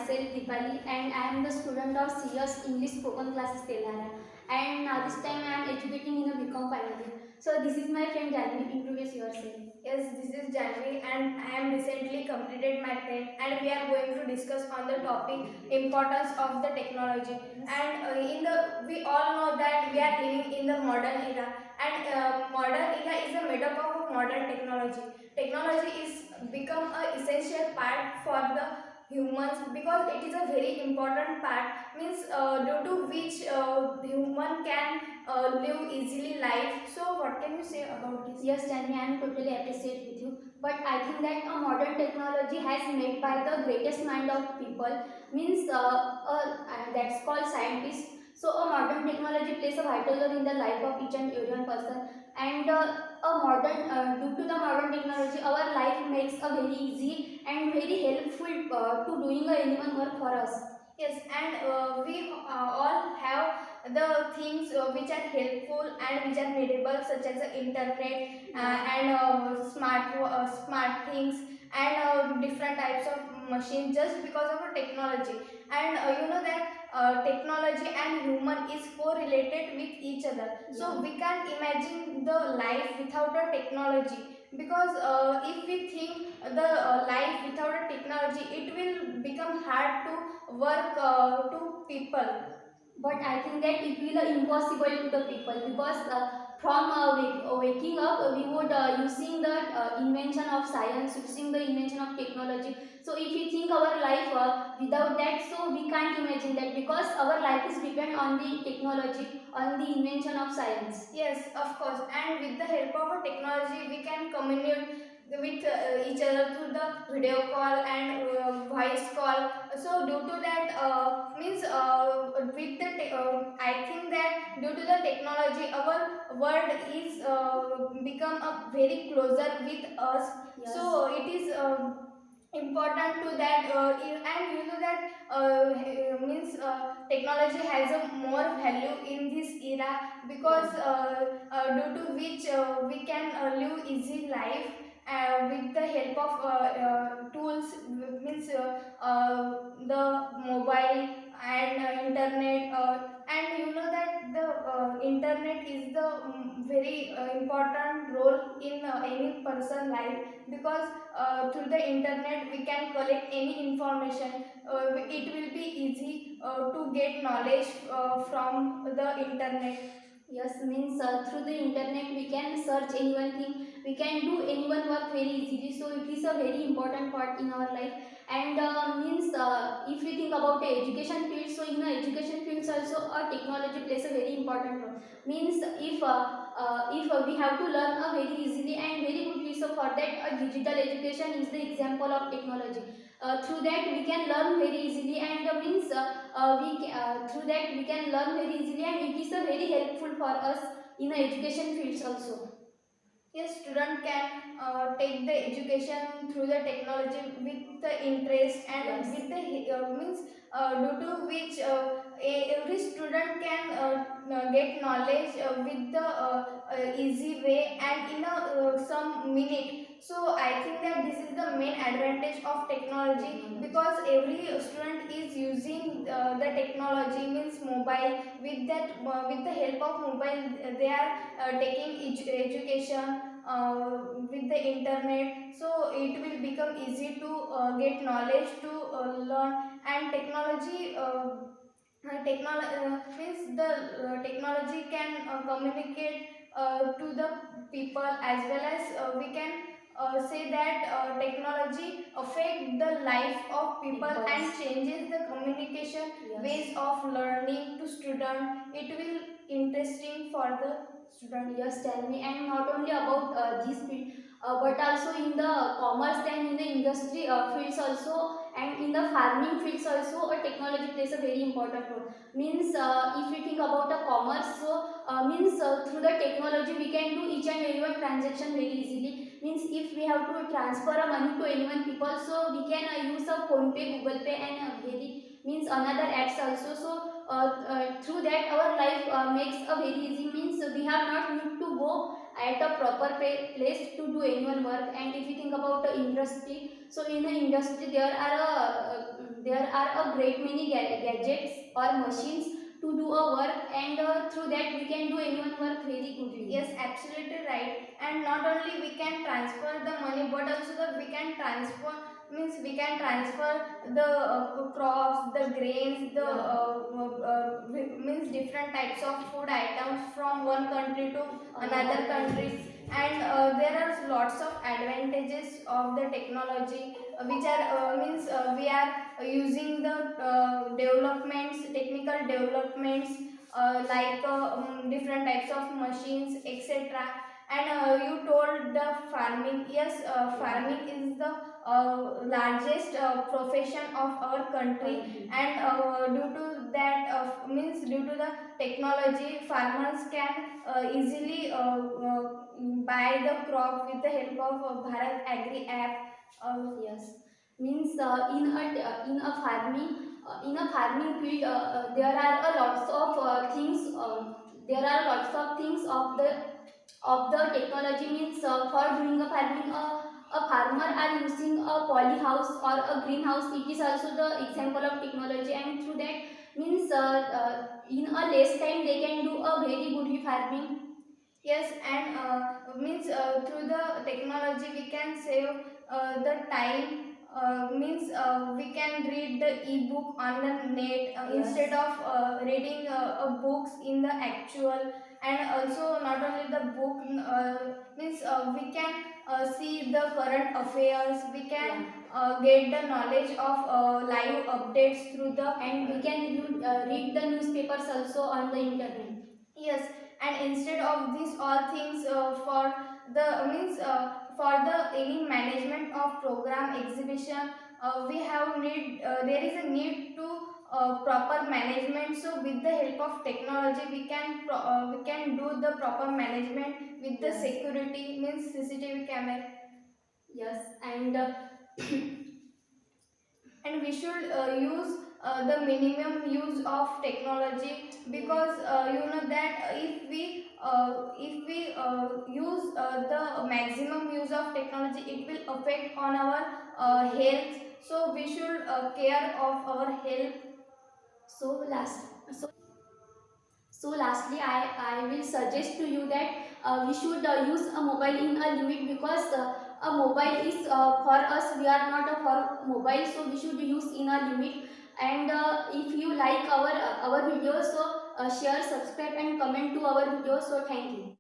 myself Dipali and I am the student of CS English Spoken Classes Telara, and this time I am educating in a BCom final year. So this is my friend Janvi. Introduce yourself. Yes, this is Janvi and I am recently completed my 10th and we are going to discuss on the topic importance of the technology. And we all know that we are living in the modern era, and modern era is a metaphor of modern technology. Technology is become a essential part for the humans because it is a very important part, means due to which human can live easily life. So what can you say about this? Yes, Janvi, I am totally appreciate with you. But I think that a modern technology has made by the greatest mind of people, means that's called scientists. So a modern technology plays a vital role in the life of each and every one person. And due to the modern technology, our life makes a very easy and very helpful to doing anyone work for us. Yes, and we all have the things which are helpful and which are needable, such as the internet and smart things and different types of machines, just because of the technology. And you know that technology and human is correlated with each other. So we can't imagine the life without a technology, because if we think the life without a technology, it will become hard to work to people. But I think that it will impossible to the people, because from waking up we would using the invention of science, using the invention of technology. So if we think our life without that, so we can't imagine that, because our life is depend on the technology, on the invention of science. Yes, of course. And with the help of a technology, we can communicate with each other through the video call and voice call. So due to that, means with the I think that due to the technology, our world is become a very closer with us. Yes. So it is important to that, and you know that means technology has a more value in this era, because due to which we can live easy life with the help of tools, means the mobile and internet, and you know that the internet is the very important role in any person life, because through the internet we can collect any information. It will be easy to get knowledge from the internet. Yes, means through the internet we can search any one thing, we can do any one work very easily. So it is a very important part in our life. And means if we think about the education field, so in the education fields also technology plays a very important role. Means if we have to learn very easily and very quickly, so for that digital education is the example of technology. Through that we can learn very easily, and means through that we can learn very easily, and it is a very helpful for us in the education fields also. Yes, student can take the education through the technology with the interest, and Yes. with the means due to which every student can get knowledge with the easy way and in some minute. So I think that this is the main advantage of technology, because every student is using the technology, means mobile. With that, with the help of mobile, they are taking education with the internet. So it will become easy to get knowledge, to learn. And technology means the technology can communicate to the people, as well as we can say that technology affect the life of people and changes the communication. Yes. Ways of learning to student. It will interesting for the student. Yes, tell me. And not only about this field, but also in the commerce and in the industry fields also, and in the farming fields also, technology plays a very important role. Means if we think about the commerce, so means through the technology we can do each and every one transaction very easily. Means if we have to transfer a money to anyone people, so we can use a Phone Pay, Google Pay, and very means another apps also. So through that our life makes a very easy. Means we have not need to go at a proper place to do any one work. And if you think about the industry, so in the industry there are a great many gadgets or machines to do a work, and through that we can do anyone work very goodly. Yes, absolutely right. And not only we can transfer the money, but also we can transfer, means we can transfer the crops, the grains, the means different types of food items from one country to another country. And there are lots of advantages of the technology, which are means we are using the developments, technical developments, different types of machines, etc. And you told the farming. Yes, farming is the largest profession of our country, and due to that, means due to the technology, farmers can easily buy the crop with the help of Bharat Agri app. Yes, means in a farming field, there are a lots of things. There are lots of things of the technology. Means for doing a farming, a farmer are using a polyhouse or a greenhouse. It is also the example of technology, and through that means in a less time they can do a very good farming. Yes, and means through the technology we can save the time. Means we can read the e-book on the net Yes. instead of reading books in the actual. And also not only the book, means we can see the current affairs. We can get the knowledge of live updates through the. And we can read the newspapers also on the internet. Yes, and instead of these all things, for the means for the any management of program exhibition, we have need, there is a need to proper management. So with the help of technology we can do the proper management with the Yes. security, means CCTV camera. Yes, and And we should use the minimum use of technology, because you know that if we use the maximum use of technology, it will affect on our health. So we should care of our health. so lastly, I will suggest to you that we should use a mobile in a limit, because a mobile is for us. We are not for mobile, so we should use in a limit. And if you like our videos, so share, subscribe, and comment to our videos. So thank you.